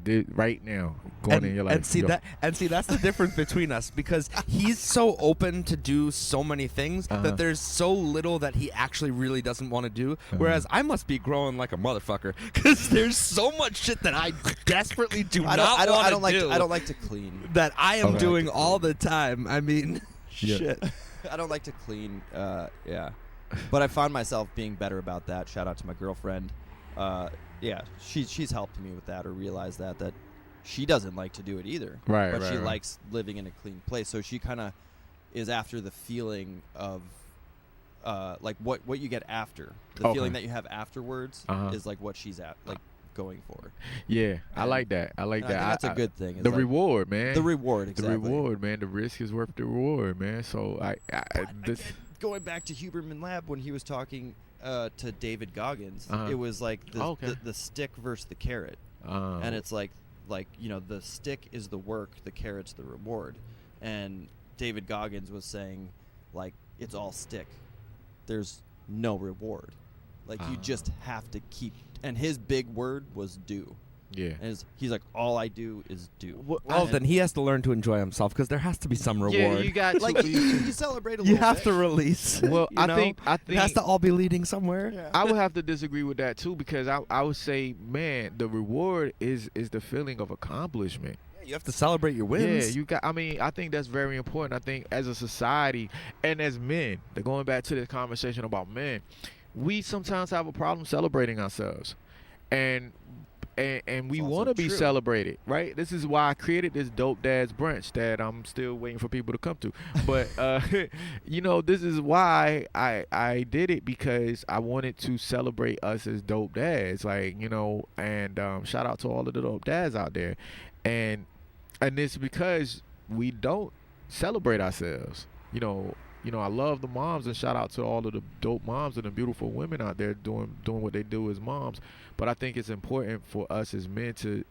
going in your life, and see that's the difference between us, because he's so open to do so many things that there's so little that he actually really doesn't want to do, whereas I must be growing like a motherfucker because there's so much shit that I desperately do not want to do. I don't like to clean. That I am doing all the time. I mean, shit. I don't like to clean. But I found myself being better about that. Shout out to my girlfriend. She's helped me with that, or realized that she doesn't like to do it either. But she likes living in a clean place. So she kind of is after the feeling of like what you get after. The feeling that you have afterwards is like what she's at, like going for. Yeah, I like that. I think that's a good thing. The reward, man. The reward, exactly. The reward, man. The risk is worth the reward, man. So going back to Huberman Lab when he was talking to David Goggins, it was like the stick versus the carrot, and it's like the stick is the work, the carrot's the reward, and David Goggins was saying like it's all stick, there's no reward, like you just have to keep. And his big word was do. Yeah. And he's like, all I do is do. Well, then he has to learn to enjoy himself, because there has to be some reward. Yeah, you got like you celebrate a little bit. You have to release. Well, I think it has to all be leading somewhere. Yeah. I would have to disagree with that too, because I would say, man, the reward is the feeling of accomplishment. You have to celebrate your wins. Yeah, I think that's very important. I think as a society and as men, going back to this conversation about men, we sometimes have a problem celebrating ourselves. And and we It's also want to be true. celebrated, right? This is why I created this Dope Dads brunch that I'm still waiting for people to come to. But you know, this is why I did it, because I wanted to celebrate us as dope dads, like, you know, and shout out to all of the dope dads out there, and it's because we don't celebrate ourselves, you know. You know, I love the moms, and shout out to all of the dope moms and the beautiful women out there doing what they do as moms. But I think it's important for us as men to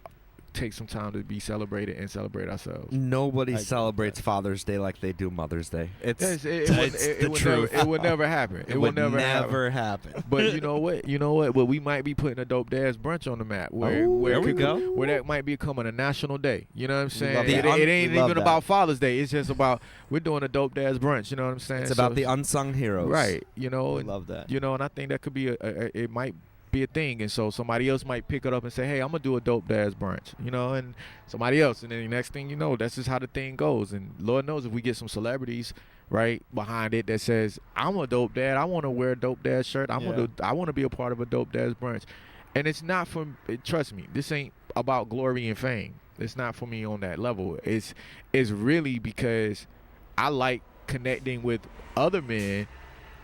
take some time to be celebrated and celebrate ourselves. Nobody celebrates Father's Day like they do Mother's Day. It's It would never happen. It would never happen. But you know what? Well, we might be putting a Dope Dads brunch on the map. Where there we go. Where that might be becoming a national day. You know what I'm saying? love It that. ain't We love even that. about Father's Day. It's just about, we're doing a Dope Dads brunch. You know what I'm saying? It's about the unsung heroes. right. You know, We and, love that. you know, and I think that could be it might be a thing, and so somebody else might pick it up and say, hey, I'm gonna do a Dope Dads brunch, you know, and somebody else, and then the next thing you know, that's just how the thing goes. And Lord knows if we get some celebrities right behind it that says, I'm a dope dad, I want to wear a Dope Dad shirt, I want to be a part of a Dope Dads brunch. And it's not for, trust me, this ain't about glory and fame. It's not for me on that level. It's really because I like connecting with other men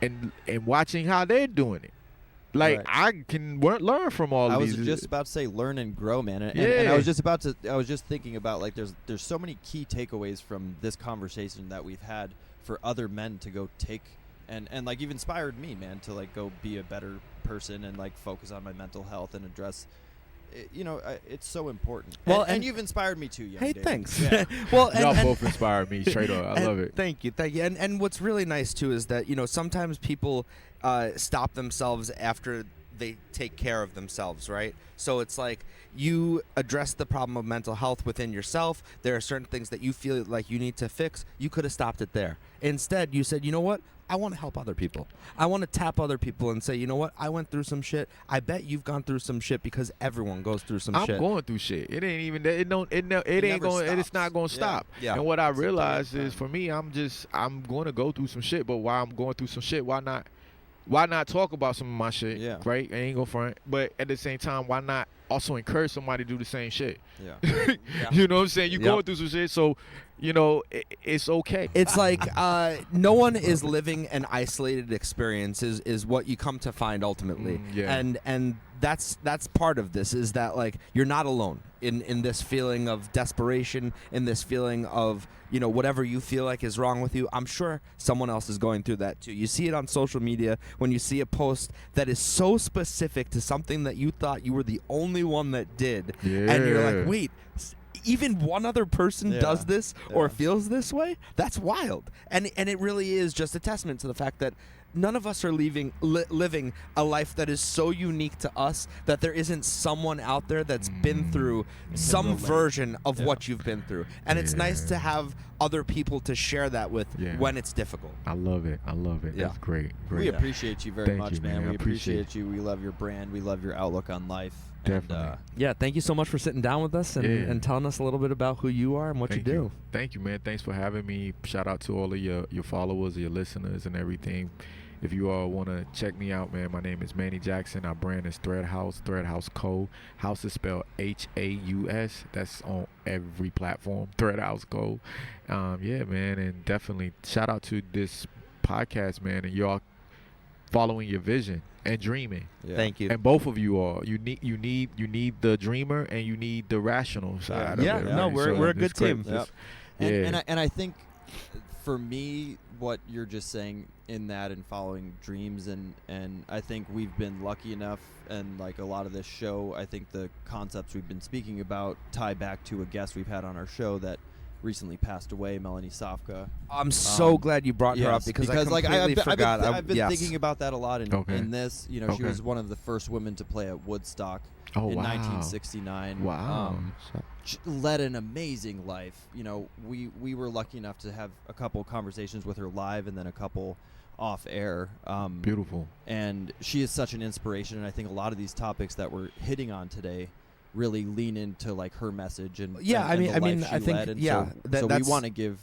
and watching how they're doing it. Like, Right. I can learn from all I of was these. just about to say learn and grow, man. And Yeah. I was just thinking about, like, there's so many key takeaways from this conversation that we've had for other men to go take and like, you've inspired me, man, to like go be a better person and like focus on my mental health and address you know, it's so important. Well, and and you've inspired me too, young Hey, David. thanks. Yeah. Well, Y'all and both inspired me straight up. I love it. Thank you. And what's really nice too is that, you know, sometimes people stop themselves after they take care of themselves, right? So it's like you address the problem of mental health within yourself. There are certain things that you feel like you need to fix. You could have stopped it there. Instead, you said, you know what? I want to help other people. I want to tap other people and say, you know what? I went through some shit. I bet you've gone through some shit, because everyone goes through some shit. I'm going through shit. It ain't even it don't it no, it ain't never going it's stops. not going to Yeah. stop. Yeah. And what I It's a realized direct is, time. for me, I'm going to go through some shit, but while I'm going through some shit, why not talk about some of my shit? Yeah. Right? I ain't gonna front. But at the same time, why not also encourage somebody to do the same shit? Yeah. You know what I'm saying? You're Yep. going through some shit, so you know it's okay. It's like no one is living an isolated experience is what you come to find ultimately. Yeah. And that's part of this, is that like you're not alone in this feeling of desperation, in this feeling of, you know, whatever you feel like is wrong with you. I'm sure someone else is going through that too. You see it on social media when you see a post that is so specific to something that you thought you were the only one that did, and you're Yeah. like, wait, even one other person Yeah. does this or Yeah. feels this way? That's wild. And it really is just a testament to the fact that none of us are living a life that is so unique to us that there isn't someone out there that's been through some relate. version of Yeah. what you've been through. And it's nice to Yeah. have other people to share that with Yeah. when it's difficult. I love it. Yeah. That's great. We Great. appreciate you very Thank much, you, man. man. I We appreciate appreciate you. We love your brand. We love your outlook on life. Definitely. And, Yeah, thank you so much for sitting down with us and, Yeah. and telling us a little bit about who you are and what Thank you do. Thank you, man. Thanks for having me. Shout out to all of your followers, your listeners, and everything. If you all want to check me out, man, my name is Manny Jackson. Our brand is Threadhausco. House is spelled Haus. That's on every platform. Threadhausco. Yeah, man, and definitely shout out to this podcast, man, and y'all following your vision and dreaming. yeah. Thank you. And both of you are. You need the dreamer and you need the rational side. Yeah, of it, no, right? we're a it's good great. team. It's- And I think for me, what you're just saying in that and following dreams, and I think we've been lucky enough, and like a lot of this show, I think the concepts we've been speaking about tie back to a guest we've had on our show that recently passed away, Melanie Safka. I'm so glad you brought her up Yes, because I like completely I've forgot. I've been yes. thinking about that a lot in Okay. this. You know, she Okay. was one of the first women to play at Woodstock Oh, in wow. 1969. Wow. She led an amazing life. You know, we were lucky enough to have a couple conversations with her live and then a couple off air. Beautiful. And she is such an inspiration, and I think a lot of these topics that we're hitting on today really lean into like her message and Yeah, and the I mean, life I she think, led. And yeah, so we that's- want to give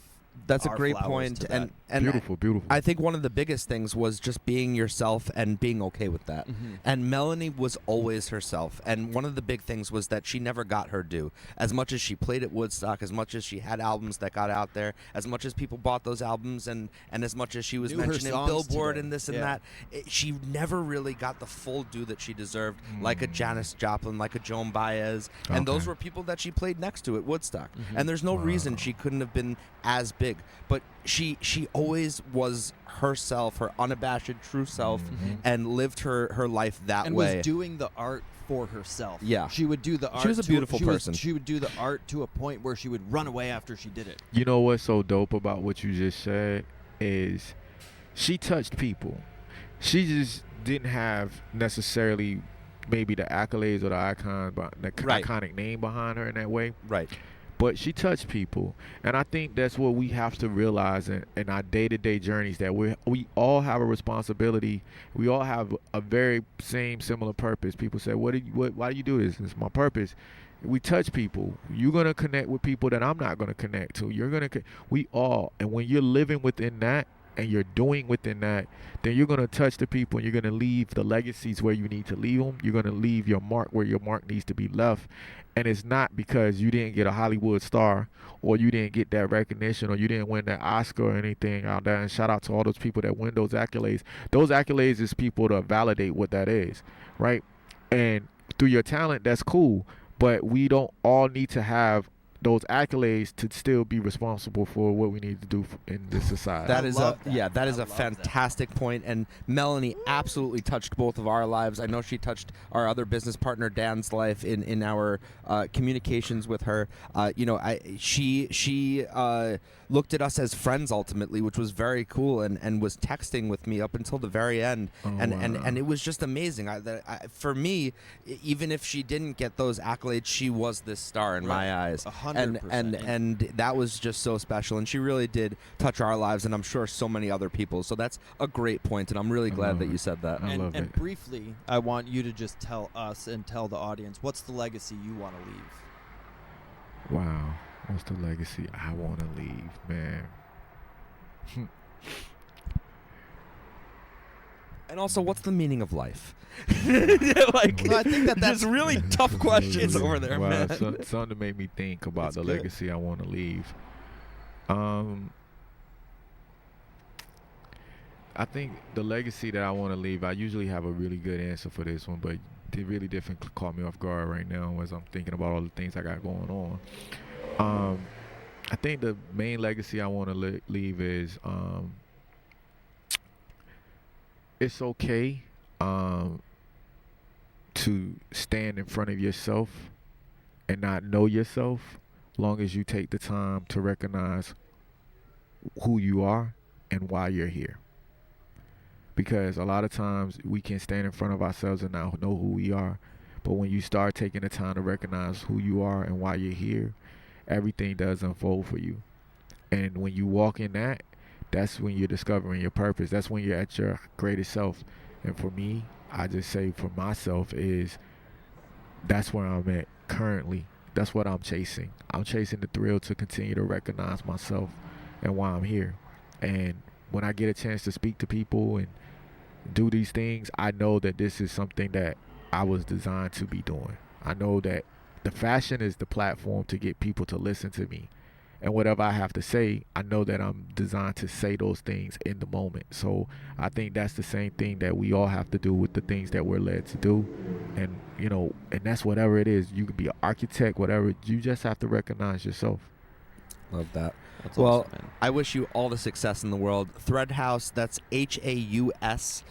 That's a our great flowers point, to and that. Beautiful, beautiful. I think one of the biggest things was just being yourself and being okay with that. And Melanie was always herself. And one of the big things was that she never got her due. As much as she played at Woodstock, as much as she had albums that got out there, as much as people bought those albums, and as much as she was Knew her mentioned in songs Billboard today. and this and Yeah. that, she never really got the full due that she deserved, like a Janis Joplin, like a Joan Baez. And those Okay. were people that she played next to at Woodstock. And there's no reason she couldn't have been as big. But she always was herself, her unabashed true self, and lived her life that And way. was doing the art for herself. Yeah. She would do the art. She was a beautiful person. She would do the art to a point where she would run away after she did it. You know what's so dope about what you just said is she touched people. She just didn't have necessarily maybe the accolades or the icon, but the Right. iconic name behind her in that way. Right. But she touched people, and I think that's what we have to realize in our day-to-day journeys, that we all have a responsibility. We all have a very similar purpose. People say, why do you do this? It's my purpose. We touch people. You're gonna connect with people that I'm not gonna connect to. We all, and when you're living within that and you're doing within that, then you're gonna touch the people, and you're gonna leave the legacies where you need to leave them. You're gonna leave your mark where your mark needs to be left. And it's not because you didn't get a Hollywood star, or you didn't get that recognition, or you didn't win that Oscar or anything out there. And shout out to all those people that win those accolades. Those accolades is people to validate what that is, right? And through your talent, that's cool. But we don't all need to have those accolades to still be responsible for what we need to do in this society. That I is love a that. that is I a love that. fantastic point, and Melanie absolutely touched both of our lives. I know she touched our other business partner Dan's life in our communications with her. She looked at us as friends ultimately, which was very cool, and was texting with me up until the very end, and it was just amazing. For me, even if she didn't get those accolades, she was this star in my eyes. 100%. And that was just so special, and she really did touch our lives, and I'm sure so many other people. So that's a great point, and I'm really glad that you said that. I love And it. briefly, I want you to just tell us and tell the audience, what's the legacy you want to leave? Wow. What's the legacy I want to leave, man? And also, what's the meaning of life? Like, Well, I think that's just really tough questions over there, Wow, man. something to make me think about That's the good. legacy I want to leave. I think the legacy that I want to leave, I usually have a really good answer for this one, but it really different caught me off guard right now as I'm thinking about all the things I got going on. I think the main legacy I want to leave is it's okay to stand in front of yourself and not know yourself, long as you take the time to recognize who you are and why you're here. Because a lot of times we can stand in front of ourselves and not know who we are, but when you start taking the time to recognize who you are and why you're here, everything does unfold for you. And when you walk in that, that's when you're discovering your purpose. That's when you're at your greatest self. And for me, I just say for myself is that's where I'm at currently. That's what I'm chasing. I'm chasing the thrill to continue to recognize myself and why I'm here. And when I get a chance to speak to people and do these things, I know that this is something that I was designed to be doing. I know that the fashion is the platform to get people to listen to me. And whatever I have to say, I know that I'm designed to say those things in the moment. So I think that's the same thing that we all have to do with the things that we're led to do. And, and that's whatever it is. You can be an architect, whatever. You just have to recognize yourself. Love that. That's Well, awesome, man. I wish you all the success in the world. Threadhouse, that's Haus.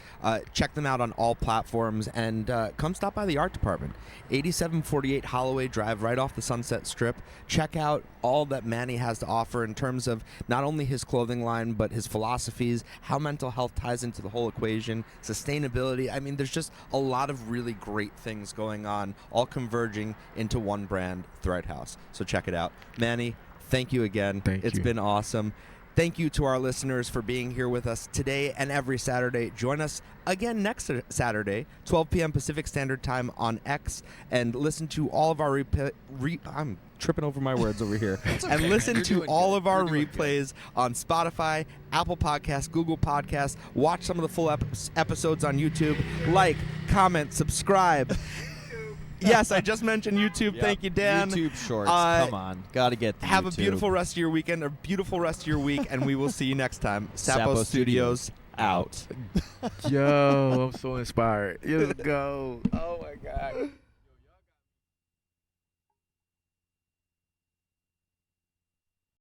Check them out on all platforms, and come stop by the art department. 8748 Holloway Drive, right off the Sunset Strip. Check out all that Manny has to offer in terms of not only his clothing line, but his philosophies, how mental health ties into the whole equation, sustainability. I mean, there's just a lot of really great things going on, all converging into one brand, Threadhouse. So check it out. Manny, thank you again. It's been awesome. Thank you to our listeners for being here with us today and every Saturday. Join us again next Saturday, 12 p.m. Pacific Standard Time on X, and listen to all of our I'm tripping over my words over here. okay, And man. listen You're to doing all good. of our You're doing good. replays on Spotify, Apple Podcasts, Google Podcasts. Watch some of the full episodes on YouTube. Like, comment, subscribe. Yes, I just mentioned YouTube. Yep. Thank you, Dan. YouTube Shorts. Uh, Come on. Got to get the Have YouTube. a beautiful rest of your weekend, a beautiful rest of your week, and we will see you next time. Sapo Sapo Studios out. Yo, I'm so inspired. Let's go. Oh my God.